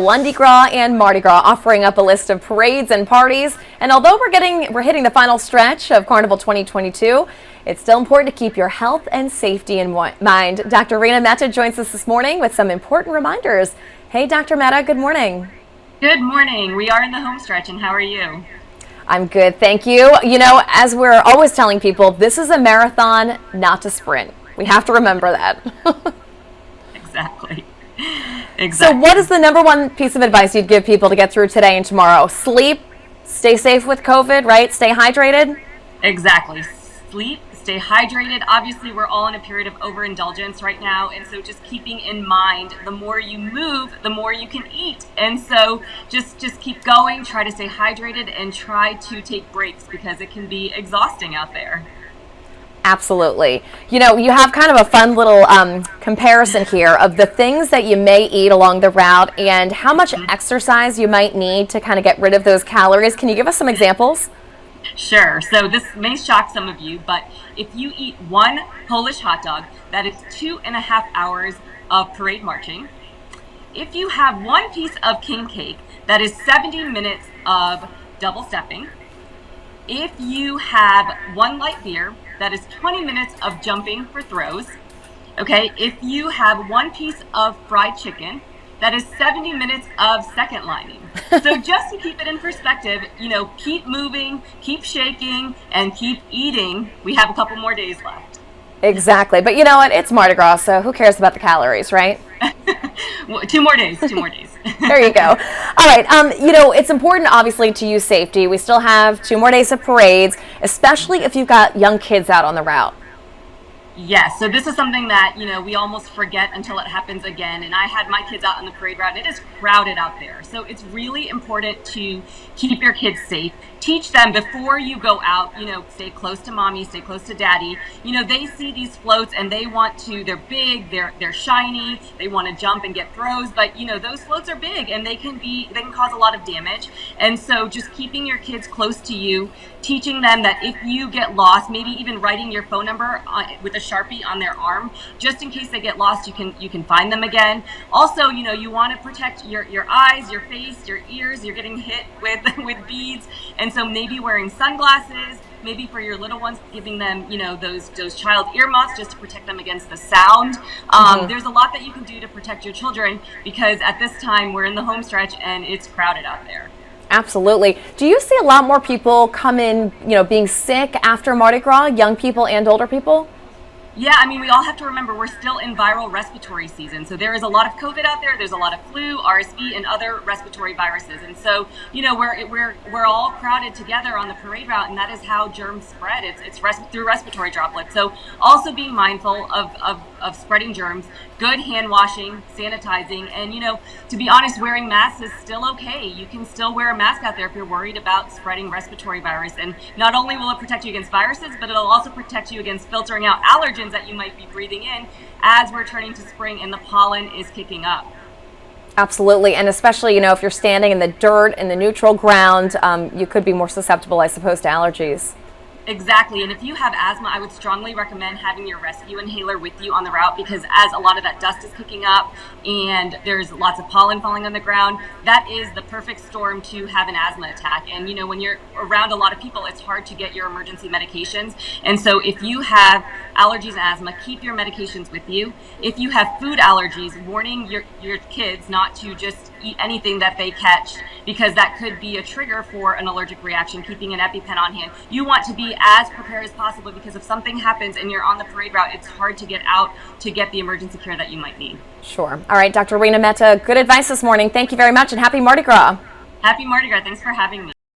Mardi Gras and Mardi Gras offering up a list of parades and parties. And although we're hitting the final stretch of Carnival 2022, it's still important to keep your health and safety in mind. Dr. Reena Mehta joins us this morning with some important reminders. Hey, Dr. Mehta, good morning. Good morning. We are in the home stretch, and how are you? I'm good, thank you. You know, as we're always telling people, this is a marathon, not a sprint. We have to remember that. Exactly. So what is the number one piece of advice you'd give people to get through today and tomorrow? Sleep, stay safe with COVID, right? Stay hydrated? Exactly. Sleep, stay hydrated. Obviously, we're all in a period of overindulgence right now, and so just keeping in mind, the more you move, the more you can eat. And so just keep going, try to stay hydrated, and try to take breaks because it can be exhausting out there. Absolutely. You know, you have kind of a fun little comparison here of the things that you may eat along the route and how much exercise you might need to kind of get rid of those calories. Can you give us some examples? Sure. So this may shock some of you, but if you eat one Polish hot dog, that is 2.5 hours of parade marching. If you have one piece of king cake, that is 70 minutes of double stepping. If you have one light beer, that is 20 minutes of jumping for throws. Okay, if you have one piece of fried chicken, that is 70 minutes of second lining. So just to keep it in perspective, you know, keep moving, keep shaking, and keep eating. We have a couple more days left. Exactly. But you know what? It's Mardi Gras, so who cares about the calories, right? Well, 2 more days. There you go. All right. You know, it's important, obviously, to use safety. We still have 2 more days of parades, especially if you've got young kids out on the route. Yes, so this is something that, you know, we almost forget until it happens again. And I had my kids out on the parade route, and it is crowded out there. So it's really important to keep your kids safe. Teach them before you go out, you know, stay close to mommy, stay close to daddy. You know, they see these floats and they want to, they're big, they're shiny, they want to jump and get throws, but you know, those floats are big and they can cause a lot of damage. And so just keeping your kids close to you, teaching them that if you get lost, maybe even writing your phone number with a Sharpie on their arm, just in case they get lost, you can find them again. Also, you know, you want to protect your eyes, your face, your ears. You're getting hit with beads, and so maybe wearing sunglasses. Maybe for your little ones, giving them, you know, those child ear muffs just to protect them against the sound. There's a lot that you can do to protect your children because at this time we're in the home stretch and it's crowded out there. Absolutely. Do you see a lot more people come in, you know, being sick after Mardi Gras, young people and older people? Yeah, I mean, we all have to remember we're still in viral respiratory season. So there is a lot of COVID out there. There's a lot of flu, RSV, and other respiratory viruses. And so, you know, we're all crowded together on the parade route, and that is how germs spread. It's through respiratory droplets. So also being mindful of spreading germs, good hand washing, sanitizing, and, you know, to be honest, wearing masks is still okay. You can still wear a mask out there if you're worried about spreading respiratory virus. And not only will it protect you against viruses, but it'll also protect you against filtering out allergens that you might be breathing in as we're turning to spring and the pollen is kicking up. Absolutely, and especially, you know, if you're standing in the dirt, in the neutral ground, you could be more susceptible, I suppose, to allergies. Exactly, and if you have asthma, I would strongly recommend having your rescue inhaler with you on the route because as a lot of that dust is kicking up and there's lots of pollen falling on the ground, that is the perfect storm to have an asthma attack. And you know, when you're around a lot of people, it's hard to get your emergency medications. And so if you have allergies and asthma, keep your medications with you. If you have food allergies, warning your kids not to just eat anything that they catch because that could be a trigger for an allergic reaction, keeping an EpiPen on hand. You want to be as prepared as possible because if something happens and you're on the parade route, it's hard to get out to get the emergency care that you might need. Sure. All right, Dr. Reena Mehta, good advice this morning. Thank you very much and happy Mardi Gras. Happy Mardi Gras. Thanks for having me.